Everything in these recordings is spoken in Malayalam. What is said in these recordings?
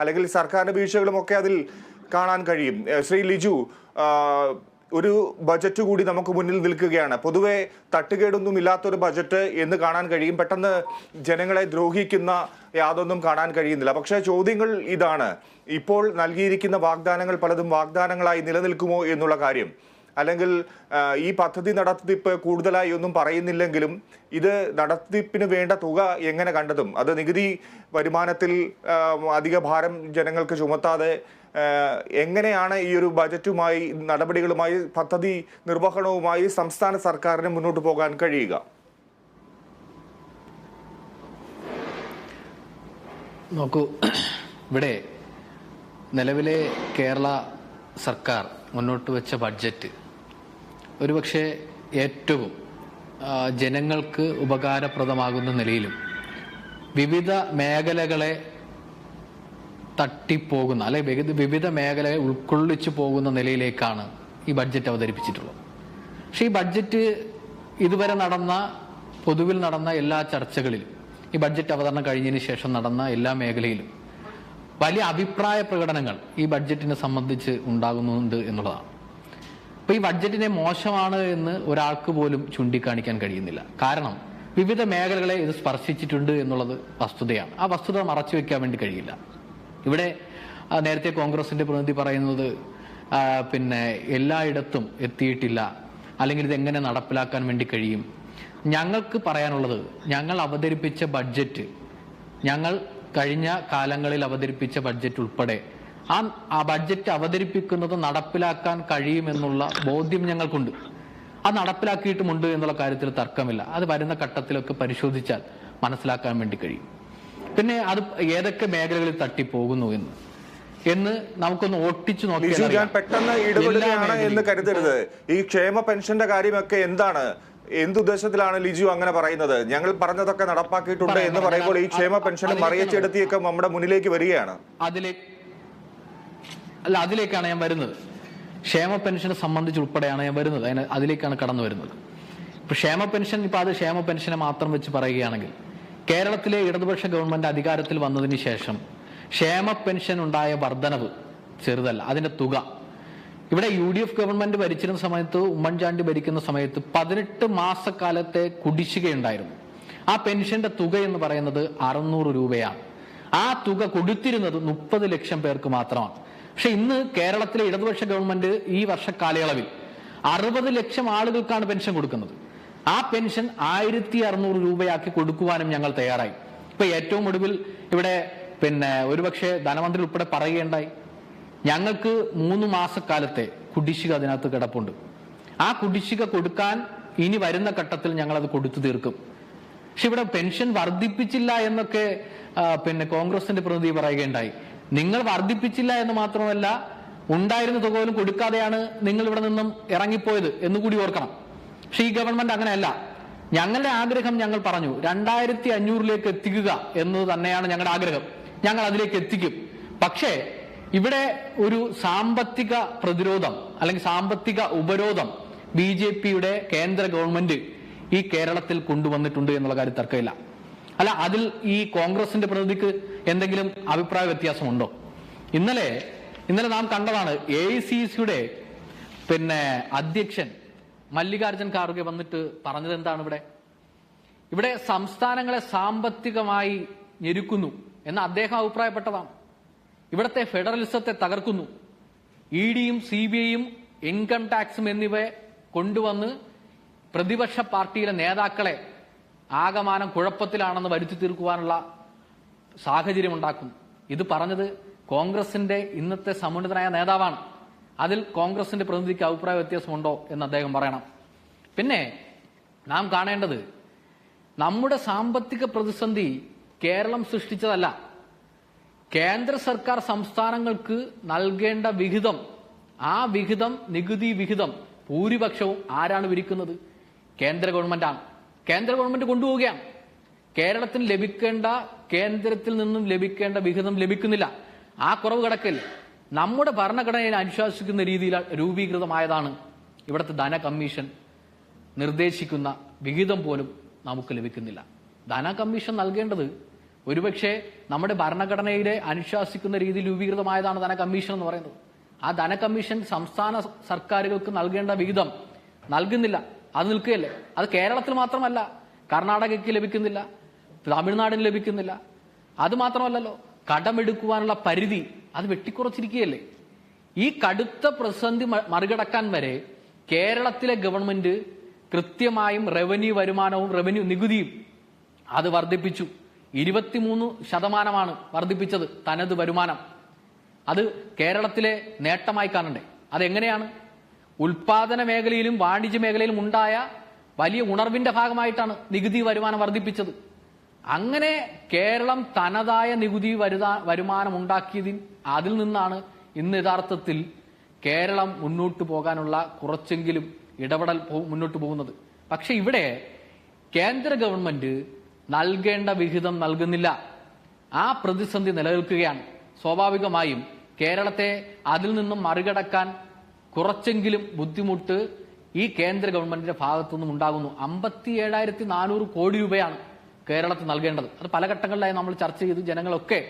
അല്ലെങ്കിൽ സർക്കാരിന്റെ വീഴ്ചകളും ഒക്കെ അതിൽ കാണാൻ കഴിയും. ശ്രീ ലിജു, ഒരു ബജറ്റ് കൂടി നമുക്ക് മുന്നിൽ നിൽക്കുകയാണ്. പൊതുവെ തട്ടുകേടൊന്നും ഇല്ലാത്തൊരു ബജറ്റ് എന്ന് കാണാൻ കഴിയും. പെട്ടെന്ന് ജനങ്ങളെ ദ്രോഹിക്കുന്ന യാതൊന്നും കാണാൻ കഴിയുന്നില്ല. പക്ഷേ ചോദ്യങ്ങൾ ഇതാണ്: ഇപ്പോൾ നൽകിയിരിക്കുന്ന വാഗ്ദാനങ്ങൾ പലതും വാഗ്ദാനങ്ങളായി നിലനിൽക്കുമോ എന്നുള്ള കാര്യം. അല്ലെങ്കിൽ ഈ പദ്ധതി നടത്തിപ്പ് കൂടുതലായി ഒന്നും പറയുന്നില്ലെങ്കിലും ഇത് നടത്തിപ്പിന് വേണ്ട തുക എങ്ങനെ കണ്ടെത്തും? അത് നികുതി വരുമാനത്തിൽ അധിക ഭാരം ജനങ്ങൾക്ക് ചുമത്താതെ എങ്ങനെയാണ് ഈ ഒരു ബജറ്റുമായി, നടപടികളുമായി, പദ്ധതി നിർവഹണവുമായി സംസ്ഥാന സർക്കാരിന് മുന്നോട്ട് പോകാൻ കഴിയുക? നോക്കൂ, ഇവിടെ നിലവിലെ കേരള സർക്കാർ മുന്നോട്ട് വെച്ച ബഡ്ജറ്റ് ഒരുപക്ഷെ ഏറ്റവും ജനങ്ങൾക്ക് ഉപകാരപ്രദമാകുന്ന നിലയിലും വിവിധ മേഖലകളെ തട്ടിപ്പോകുന്ന അല്ലെങ്കിൽ വിവിധ മേഖലയെ ഉൾക്കൊള്ളിച്ചു പോകുന്ന നിലയിലേക്കാണ് ഈ ബഡ്ജറ്റ് അവതരിപ്പിച്ചിട്ടുള്ളത്. പക്ഷേ ഈ ബഡ്ജറ്റ് ഇതുവരെ പൊതുവിൽ നടന്ന എല്ലാ ചർച്ചകളിലും, ഈ ബഡ്ജറ്റ് അവതരണം കഴിഞ്ഞതിന് ശേഷം നടന്ന എല്ലാ മേഖലയിലും വലിയ അഭിപ്രായ പ്രകടനങ്ങൾ ഈ ബഡ്ജറ്റിനെ സംബന്ധിച്ച് ഉണ്ടാകുന്നുണ്ട് എന്നുള്ളതാണ്. അപ്പോൾ ഈ ബഡ്ജറ്റിനെ മോശമാണ് എന്ന് ഒരാൾക്ക് പോലും ചൂണ്ടിക്കാണിക്കാൻ കഴിയുന്നില്ല. കാരണം വിവിധ മേഖലകളെ ഇത് സ്പർശിച്ചിട്ടുണ്ട് എന്നുള്ളത് വസ്തുതയാണ്. ആ വസ്തുത മറച്ചു വെക്കാൻ വേണ്ടി കഴിയില്ല. ഇവിടെ നേരത്തെ കോൺഗ്രസിന്റെ പ്രതിനിധി പറയുന്നത് എല്ലായിടത്തും എത്തിയിട്ടില്ല, അല്ലെങ്കിൽ ഇതെങ്ങനെ നടപ്പിലാക്കാൻ വേണ്ടി കഴിയും. ഞങ്ങൾക്ക് പറയാനുള്ളത്, ഞങ്ങൾ അവതരിപ്പിച്ച ബഡ്ജറ്റ്, ഞങ്ങൾ കഴിഞ്ഞ കാലങ്ങളിൽ അവതരിപ്പിച്ച ബഡ്ജറ്റ് ഉൾപ്പെടെ ആ ബഡ്ജറ്റ് അവതരിപ്പിക്കുന്നത് നടപ്പിലാക്കാൻ കഴിയുമെന്നുള്ള ബോധ്യം ഞങ്ങൾക്കുണ്ട്. അത് നടപ്പിലാക്കിയിട്ടുമുണ്ട് എന്നുള്ള കാര്യത്തിൽ തർക്കമില്ല. അത് വരുന്ന ഘട്ടത്തിലൊക്കെ പരിശോധിച്ചാൽ മനസ്സിലാക്കാൻ വേണ്ടി കഴിയും. പിന്നെ അത് ഏതൊക്കെ മേഖലകളിൽ തട്ടിപ്പോകുന്നു എന്ന് നമുക്കൊന്ന് ഓട്ടിച്ചു നോക്കിയാൽ, ഞാൻ പെട്ടെന്ന് ഇടപെടുകയാണ് എന്ന് കരുതരുത്. ഈ ക്ഷേമ പെൻഷന്റെ കാര്യമൊക്കെ എന്താണ്, എന്തുദ്ദേശത്തിലാണ് ലിജു അങ്ങനെ പറയുന്നത്? ഞങ്ങൾ പറഞ്ഞതൊക്കെ നടപ്പാക്കിയിട്ടുണ്ട് എന്ന് പറയുമ്പോൾ ഈ ക്ഷേമ പെൻഷനും മറിയച്ചെടുത്തിയൊക്കെ നമ്മുടെ മുന്നിലേക്ക് വരികയാണ്. അതിലേക്കാണ് ഞാൻ വരുന്നത്. ക്ഷേമ പെൻഷനെ സംബന്ധിച്ച് ഉൾപ്പെടെയാണ് ഞാൻ വരുന്നത്. അതിലേക്കാണ് കടന്നു വരുന്നത്. ഇപ്പൊ ക്ഷേമ പെൻഷൻ, അത് ക്ഷേമ പെൻഷനെ മാത്രം വെച്ച് പറയുകയാണെങ്കിൽ, കേരളത്തിലെ ഇടതുപക്ഷ ഗവൺമെന്റ് അധികാരത്തിൽ വന്നതിന് ശേഷം ക്ഷേമ പെൻഷൻ ഉണ്ടായ വർധനവ് ചെറുതല്ല. അതിന്റെ തുക, ഇവിടെ UDF ഗവൺമെന്റ് ഭരിച്ചിരുന്ന സമയത്ത്, ഉമ്മൻചാണ്ടി ഭരിക്കുന്ന സമയത്ത് 18 മാസക്കാലത്തെ കുടിശ്ശികയുണ്ടായിരുന്നു. ആ പെൻഷന്റെ തുക എന്ന് പറയുന്നത് 600 രൂപയാണ്. ആ തുക കൊടുത്തിരുന്നത് 30 ലക്ഷം പേർക്ക് മാത്രമാണ്. പക്ഷെ ഇന്ന് കേരളത്തിലെ ഇടതുപക്ഷ ഗവൺമെന്റ് ഈ വർഷക്കാലയളവിൽ 60 ലക്ഷം ആളുകൾക്കാണ് പെൻഷൻ കൊടുക്കുന്നത്. ആ പെൻഷൻ 1600 രൂപയാക്കി കൊടുക്കുവാനും ഞങ്ങൾ തയ്യാറായി. ഇപ്പൊ ഏറ്റവും ഒടുവിൽ ഇവിടെ ഒരുപക്ഷെ ധനമന്ത്രി ഉൾപ്പെടെ പറയുകയുണ്ടായി, ഞങ്ങൾക്ക് 3 മാസക്കാലത്തെ കുടിശ്ശിക അതിനകത്ത് കിടപ്പുണ്ട്. ആ കുടിശ്ശിക കൊടുക്കാൻ ഇനി വരുന്ന ഘട്ടത്തിൽ ഞങ്ങൾ അത് കൊടുത്തു തീർക്കും. പക്ഷെ ഇവിടെ പെൻഷൻ വർദ്ധിപ്പിച്ചില്ല എന്നൊക്കെ കോൺഗ്രസിന്റെ പ്രതിനിധി പറയുകയുണ്ടായി. നിങ്ങൾ വർദ്ധിപ്പിച്ചില്ല എന്ന് മാത്രമല്ല, ഉണ്ടായിരുന്ന തുക പോലും കൊടുക്കാതെയാണ് നിങ്ങൾ ഇവിടെ നിന്നും ഇറങ്ങിപ്പോയത് എന്നുകൂടി ഓർക്കണം. പക്ഷെ ഈ ഗവൺമെന്റ് അങ്ങനെയല്ല. ഞങ്ങളുടെ ആഗ്രഹം ഞങ്ങൾ പറഞ്ഞു, 2500 എത്തിക്കുക എന്നത് തന്നെയാണ് ഞങ്ങളുടെ ആഗ്രഹം. ഞങ്ങൾ അതിലേക്ക് എത്തിക്കും. പക്ഷേ ഇവിടെ ഒരു സാമ്പത്തിക പ്രതിരോധം അല്ലെങ്കിൽ സാമ്പത്തിക ഉപരോധം BJPയുടെ കേന്ദ്ര ഗവൺമെന്റ് ഈ കേരളത്തിൽ കൊണ്ടുവന്നിട്ടുണ്ട് എന്നുള്ള കാര്യം തർക്കമില്ല. അല്ല, അതിൽ ഈ കോൺഗ്രസിന്റെ പ്രതിനിധിക്ക് എന്തെങ്കിലും അഭിപ്രായ വ്യത്യാസമുണ്ടോ? ഇന്നലെ നാം കണ്ടതാണ്, AICCയുടെ അധ്യക്ഷൻ മല്ലികാർജുൻ ഖാർഗെ വന്നിട്ട് പറഞ്ഞത് എന്താണ്? ഇവിടെ സംസ്ഥാനങ്ങളെ സാമ്പത്തികമായി ഞെരുക്കുന്നു എന്ന് അദ്ദേഹം അഭിപ്രായപ്പെട്ടതാണ്. ഇവിടത്തെ ഫെഡറലിസത്തെ തകർക്കുന്നു. EDയും CBIയും ഇൻകം ടാക്സും എന്നിവയെ കൊണ്ടുവന്ന് പ്രതിപക്ഷ പാർട്ടിയിലെ നേതാക്കളെ ആകമാനം കുഴപ്പത്തിലാണെന്ന് വരുത്തി തീർക്കുവാനുള്ള സാഹചര്യം ഉണ്ടാക്കും. ഇത് പറഞ്ഞത് കോൺഗ്രസിന്റെ ഇന്നത്തെ സമുന്നതനായ നേതാവാണ്. അതിൽ കോൺഗ്രസിന്റെ പ്രതിനിധിക്ക് അഭിപ്രായ വ്യത്യാസമുണ്ടോ എന്ന് അദ്ദേഹം പറയണം. പിന്നെ നാം കാണേണ്ടത്, നമ്മുടെ സാമ്പത്തിക പ്രതിസന്ധി കേരളം സൃഷ്ടിച്ചതല്ല. കേന്ദ്ര സർക്കാർ സംസ്ഥാനങ്ങൾക്ക് നൽകേണ്ട വിഹിതം, ആ വിഹിതം, നികുതി വിഹിതം ഭൂരിപക്ഷവും ആരാണ് വിരിക്കുന്നത്? കേന്ദ്ര ഗവൺമെന്റാണ്. കേന്ദ്ര ഗവൺമെന്റ് കൊണ്ടുപോവുകയാണ്. കേരളത്തിന് കേന്ദ്രത്തിൽ നിന്നും ലഭിക്കേണ്ട വിഹിതം ലഭിക്കുന്നില്ല. ആ കുറവ് കിടക്കില്ല. നമ്മുടെ ഭരണഘടനയെ അനുശാസിക്കുന്ന രീതിയിൽ രൂപീകൃതമായതാണ് ഇവിടുത്തെ ധന കമ്മീഷൻ. നിർദ്ദേശിക്കുന്ന വിഹിതം പോലും നമുക്ക് ലഭിക്കുന്നില്ല. ധന കമ്മീഷൻ നൽകേണ്ടത് ഒരുപക്ഷെ നമ്മുടെ ഭരണഘടനയിലെ അനുശാസിക്കുന്ന രീതിയിൽ രൂപീകൃതമായതാണ് ധനകമ്മീഷൻ എന്ന് പറയുന്നത്. ആ ധനകമ്മീഷൻ സംസ്ഥാന സർക്കാരുകൾക്ക് നൽകേണ്ട വിഹിതം നൽകുന്നില്ല, അത് നിൽക്കുകയല്ലേ. അത് കേരളത്തിൽ മാത്രമല്ല, കർണാടകയ്ക്ക് ലഭിക്കുന്നില്ല, തമിഴ്നാടിന് ലഭിക്കുന്നില്ല. അത് മാത്രമല്ലല്ലോ, കടമെടുക്കുവാനുള്ള പരിധി അത് വെട്ടിക്കുറച്ചിരിക്കുകയല്ലേ. ഈ കടുത്ത പ്രതിസന്ധി മറികടക്കാൻ വരെ കേരളത്തിലെ ഗവൺമെന്റ് കൃത്യമായും റവന്യൂ വരുമാനവും റവന്യൂ നികുതിയും അത് വർദ്ധിപ്പിച്ചു. 23% വർദ്ധിപ്പിച്ചത് തനത് വരുമാനം. അത് കേരളത്തിലെ നേട്ടമായി കാണണ്ടേ? അതെങ്ങനെയാണ്? ഉൽപാദന മേഖലയിലും വാണിജ്യ മേഖലയിലും ഉണ്ടായ വലിയ ഉണർവിന്റെ ഭാഗമായിട്ടാണ് നികുതി വരുമാനം വർദ്ധിപ്പിച്ചത്. അങ്ങനെ കേരളം തനതായ നികുതി വരുമാനം ഉണ്ടാക്കിയതിൽ അതിൽ നിന്നാണ് ഇന്ന് യഥാർത്ഥത്തിൽ കേരളം മുന്നോട്ട് പോകാനുള്ള കുറച്ചെങ്കിലും ഇടപെടൽ മുന്നോട്ട് പോകുന്നത്. പക്ഷെ ഇവിടെ കേന്ദ്ര ഗവൺമെന്റ് നൽകേണ്ട വിഹിതം നൽകുന്നില്ല. ആ പ്രതിസന്ധി നിലനിൽക്കുകയാണ്. സ്വാഭാവികമായും കേരളത്തെ അതിൽ നിന്നും മറികടക്കാൻ കുറച്ചെങ്കിലും ബുദ്ധിമുട്ട് ഈ കേന്ദ്ര ഗവൺമെന്റിന്റെ ഭാഗത്തു നിന്നും ഉണ്ടാകുന്നു. 57,400 കോടി രൂപയാണ് കേരളത്തിൽ നൽകേണ്ടത്. അത് പല ഘട്ടങ്ങളിലായി നമ്മൾ ചർച്ച ചെയ്ത് ജനങ്ങളൊക്കെ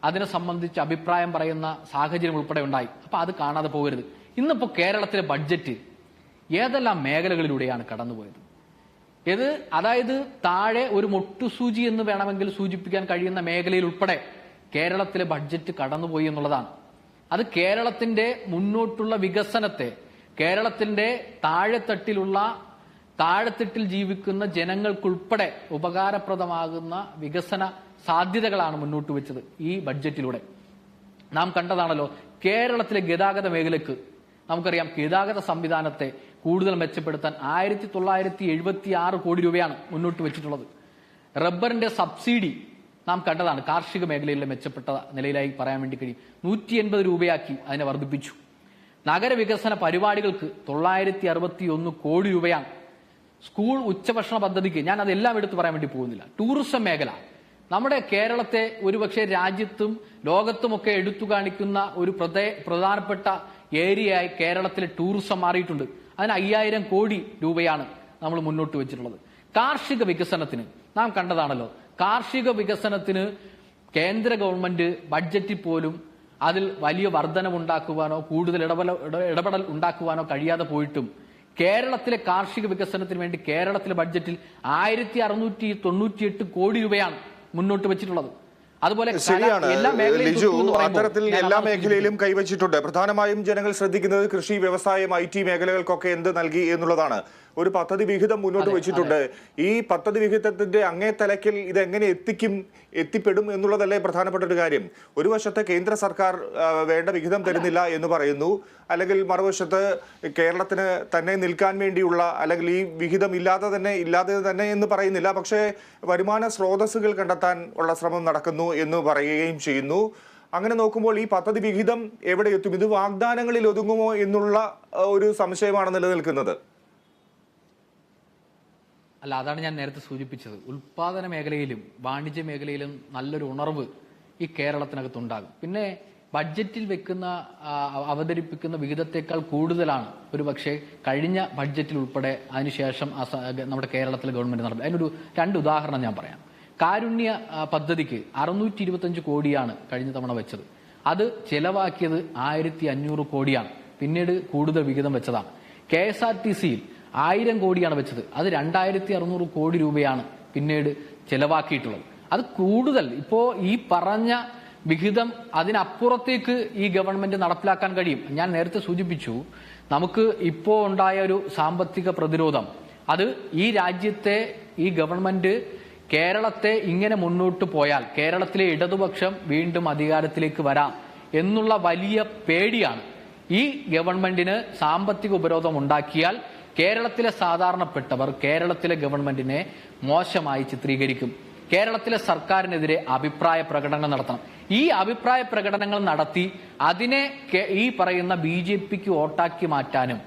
അതിനെ സംബന്ധിച്ച് അഭിപ്രായം പറയുന്ന സാഹചര്യം ഉൾപ്പെടെ ഉണ്ടായി. അപ്പൊ അത് കാണാതെ പോകരുത്. ഇന്നിപ്പോ കേരളത്തിലെ ബഡ്ജറ്റ് ഏതെല്ലാം മേഖലകളിലൂടെയാണ് കടന്നുപോയത്? അതായത് താഴെ ഒരു മൊട്ടുസൂചി എന്ന് വേണമെങ്കിൽ സൂചിപ്പിക്കാൻ കഴിയുന്ന മേഖലയിൽ ഉൾപ്പെടെ കേരളത്തിലെ ബഡ്ജറ്റ് കടന്നുപോയി എന്നുള്ളതാണ്. അത് കേരളത്തിന്റെ മുന്നോട്ടുള്ള വികസനത്തെ, കേരളത്തിന്റെ താഴെത്തട്ടിൽ ജീവിക്കുന്ന ജനങ്ങൾക്കുൾപ്പെടെ ഉപകാരപ്രദമാകുന്ന വികസന സാധ്യതകളാണ് മുന്നോട്ട് വെച്ചത് ഈ ബഡ്ജറ്റിലൂടെ. നാം കണ്ടതാണല്ലോ കേരളത്തിലെ ഗതാഗത മേഖലയ്ക്ക്. നമുക്കറിയാം, ഗതാഗത സംവിധാനത്തെ കൂടുതൽ മെച്ചപ്പെടുത്താൻ 1976 കോടി രൂപയാണ് മുന്നോട്ട് വെച്ചിട്ടുള്ളത്. റബ്ബറിന്റെ സബ്സിഡി നാം കണ്ടതാണ്, കാർഷിക മേഖലയിലെ മെച്ചപ്പെട്ട നിലയിലായി പറയാൻ വേണ്ടി കഴിയും. 180 രൂപയാക്കി അതിനെ വർദ്ധിപ്പിച്ചു. നഗരവികസന പരിപാടികൾക്ക് 961 കോടി രൂപയാണ്. സ്കൂൾ ഉച്ചഭക്ഷണ പദ്ധതിക്ക് ഞാൻ അതെല്ലാം എടുത്തു പറയാൻ വേണ്ടി പോകുന്നില്ല. ടൂറിസം മേഖല നമ്മുടെ കേരളത്തെ ഒരുപക്ഷെ രാജ്യത്തും ലോകത്തുമൊക്കെ എടുത്തു കാണിക്കുന്ന ഒരു പ്രധാനപ്പെട്ട ഏരിയയായി കേരളത്തിലെ ടൂറിസം മാറിയിട്ടുണ്ട്. അതിന് 5000 കോടി രൂപയാണ് നമ്മൾ മുന്നോട്ട് വെച്ചിട്ടുള്ളത്. കാർഷിക വികസനത്തിന് നാം കണ്ടതാണല്ലോ, കാർഷിക വികസനത്തിന് കേന്ദ്ര ഗവൺമെന്റ് ബഡ്ജറ്റിൽ പോലും അതിൽ വലിയ വർധനവുണ്ടാക്കുവാനോ കൂടുതൽ ഇടപെടൽ ഉണ്ടാക്കുവാനോ കഴിയാതെ പോയിട്ടും കേരളത്തിലെ കാർഷിക വികസനത്തിന് വേണ്ടി കേരളത്തിലെ ബഡ്ജറ്റിൽ 1698 കോടി രൂപയാണ് മുന്നോട്ട് വെച്ചിട്ടുള്ളത്. അതുപോലെ ശരിയാണ് ലിജു, അത്തരത്തിൽ എല്ലാ മേഖലയിലും കൈവച്ചിട്ടുണ്ട്. പ്രധാനമായും ജനങ്ങൾ ശ്രദ്ധിക്കുന്നത് കൃഷി, വ്യവസായം, IT മേഖലകൾക്കൊക്കെ എന്ത് നൽകി എന്നുള്ളതാണ്. ഒരു പദ്ധതി വിഹിതം മുന്നോട്ട് വെച്ചിട്ടുണ്ട്. ഈ പദ്ധതി വിഹിതത്തിന്റെ അങ്ങേ തലക്കിൽ ഇതെങ്ങനെ എത്തിപ്പെടും എന്നുള്ളതല്ലേ പ്രധാനപ്പെട്ട ഒരു കാര്യം. ഒരു വശത്ത് കേന്ദ്ര സർക്കാർ വേണ്ട വിഹിതം തരുന്നില്ല എന്ന് പറയുന്നു, അല്ലെങ്കിൽ മറുവശത്ത് കേരളത്തിന് തന്നെ നിൽക്കാൻ വേണ്ടിയുള്ള അല്ലെങ്കിൽ ഈ വിഹിതം ഇല്ലാതെ തന്നെ എന്ന് പറയുന്നില്ല, പക്ഷേ വരുമാന സ്രോതസ്സുകൾ കണ്ടെത്താൻ ഉള്ള ശ്രമം നടക്കുന്നു എന്ന് പറയുകയും ചെയ്യുന്നു. അങ്ങനെ നോക്കുമ്പോൾ ഈ പദ്ധതി വിഹിതം എവിടെ എത്തും? ഇത് വാഗ്ദാനങ്ങളിൽ ഒതുങ്ങുമോ എന്നുള്ള ഒരു സംശയമാണ് നിലനിൽക്കുന്നത്. അല്ല, അതാണ് ഞാൻ നേരത്തെ സൂചിപ്പിച്ചത്. ഉൽപാദന മേഖലയിലും വാണിജ്യ മേഖലയിലും നല്ലൊരു ഉണർവ് ഈ കേരളത്തിനകത്തുണ്ടാകും. പിന്നെ ബഡ്ജറ്റിൽ അവതരിപ്പിക്കുന്ന വിഹിതത്തെക്കാൾ കൂടുതലാണ് ഒരുപക്ഷെ കഴിഞ്ഞ ബഡ്ജറ്റിൽ ഉൾപ്പെടെ അതിനുശേഷം നമ്മുടെ കേരളത്തിലെ ഗവൺമെന്റ് നടത്തുന്നത്. അതിനൊരു 2 ഉദാഹരണം ഞാൻ പറയാം. കാരുണ്യ പദ്ധതിക്ക് 625 കോടിയാണ് കഴിഞ്ഞ തവണ വെച്ചത്. അത് ചെലവാക്കിയത് 1500 കോടിയാണ്. പിന്നീട് കൂടുതൽ വിഹിതം വെച്ചതാണ്. KSRTCയിൽ 1000 കോടിയാണ് വെച്ചത്. അത് 2600 കോടി രൂപയാണ് പിന്നീട് ചെലവാക്കിയിട്ടുള്ളത്. അത് കൂടുതൽ ഇപ്പോ ഈ പറഞ്ഞ വിഹിതം അതിനപ്പുറത്തേക്ക് ഈ ഗവൺമെന്റ് നടപ്പിലാക്കാൻ കഴിയും. ഞാൻ നേരത്തെ സൂചിപ്പിച്ചു, നമുക്ക് ഇപ്പോ ഉണ്ടായ ഒരു സാമ്പത്തിക പ്രതിരോധം, അത് ഈ രാജ്യത്തെ ഈ ഗവൺമെന്റ് കേരളത്തെ ഇങ്ങനെ മുന്നോട്ട് പോയാൽ കേരളത്തിലെ ഇടതുപക്ഷം വീണ്ടും അധികാരത്തിലേക്ക് വരാം എന്നുള്ള വലിയ പേടിയാണ്. ഈ ഗവൺമെന്റിന് സാമ്പത്തിക ഉപരോധം ഉണ്ടാക്കിയാൽ കേരളത്തിലെ സാധാരണപ്പെട്ടവർ കേരളത്തിലെ ഗവൺമെന്റിനെ മോശമായി ചിത്രീകരിക്കും. കേരളത്തിലെ സർക്കാരിനെതിരെ അഭിപ്രായ പ്രകടനങ്ങൾ നടത്തണം. ഈ അഭിപ്രായ പ്രകടനങ്ങൾ നടത്തി അതിനെ ഈ പറയുന്ന BJPക്ക് വോട്ടാക്കി മാറ്റാനും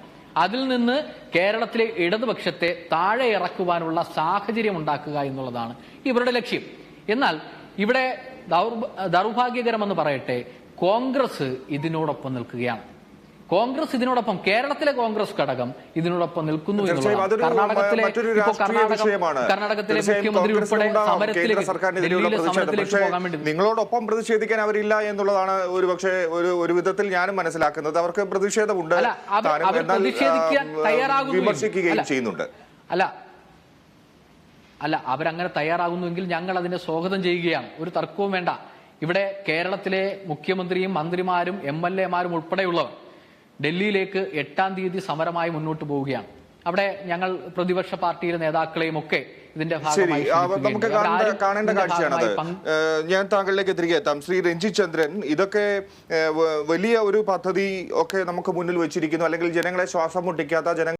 അതിൽ നിന്ന് കേരളത്തിലെ ഇടതുപക്ഷത്തെ താഴെ ഇറക്കുവാനുള്ള സാഹചര്യം ഉണ്ടാക്കുക എന്നുള്ളതാണ് ഇവരുടെ ലക്ഷ്യം. എന്നാൽ ഇവിടെ ദൗർഭാഗ്യകരമെന്ന് പറയട്ടെ, കോൺഗ്രസ് ഇതിനോടൊപ്പം നിൽക്കുകയാണ്. കോൺഗ്രസ് ഇതിനോടൊപ്പം, കേരളത്തിലെ കോൺഗ്രസ് ഘടകം ഇതിനോടൊപ്പം നിൽക്കുന്നു തീർച്ചയായും എന്നുള്ളതാണ്. അതൊരു മറ്റൊരു രാഷ്ട്രീയ വിഷയമാണ്. കർണാടകത്തിലെ തീർച്ചയായും മുഖ്യമന്ത്രി ഉൾപ്പെടെ കോൺഗ്രസിനുണ്ടാവും കേന്ദ്ര സർക്കാരിന് ഇതിലുള്ള പ്രതിഷേധം. പോകാൻ വേണ്ടി പക്ഷേ നിങ്ങളോടൊപ്പം പ്രതിഷേധിക്കാൻ അവരില്ല എന്നുള്ളതാണ് ഒരുപക്ഷെ ഒരു വിധത്തിൽ ഞാനും മനസ്സിലാക്കുന്നത്. അവർക്ക് പ്രതിഷേധമുണ്ട്, അല്ല, അവർ പ്രതിഷേധിക്കാൻ തയ്യാറാകുന്നു, വിമർശിക്കുകയും ചെയ്യുന്നുണ്ട്. അല്ല അവരങ്ങനെ തയ്യാറാകുന്നുവെങ്കിൽ ഞങ്ങൾ അതിനെ സ്വാഗതം ചെയ്യുകയാണ്. ഒരു തർക്കവും വേണ്ട. ഇവിടെ കേരളത്തിലെ മുഖ്യമന്ത്രിയും മന്ത്രിമാരും MLA മാരും ഉൾപ്പെടെയുള്ളവർ ഡൽഹിയിലേക്ക് 8-ാം തീയതി സമരമായി മുന്നോട്ട് പോവുകയാണ്. അവിടെ ഞങ്ങൾ പ്രതിപക്ഷ പാർട്ടിയിലെ നേതാക്കളെയും ഒക്കെ ഇതിന്റെ ഭാഗമായി നമുക്ക് കാണേണ്ട കാഴ്ചയാണത്. ഞാൻ താങ്കളിലേക്ക് തിരികെ എത്താം. ശ്രീ രഞ്ജിത് ചന്ദ്രൻ, ഇതൊക്കെ വലിയ ഒരു പദ്ധതി ഒക്കെ നമുക്ക് മുന്നിൽ വെച്ചിരിക്കുന്നു, അല്ലെങ്കിൽ ജനങ്ങളെ ശ്വാസം മുട്ടിക്കാത്ത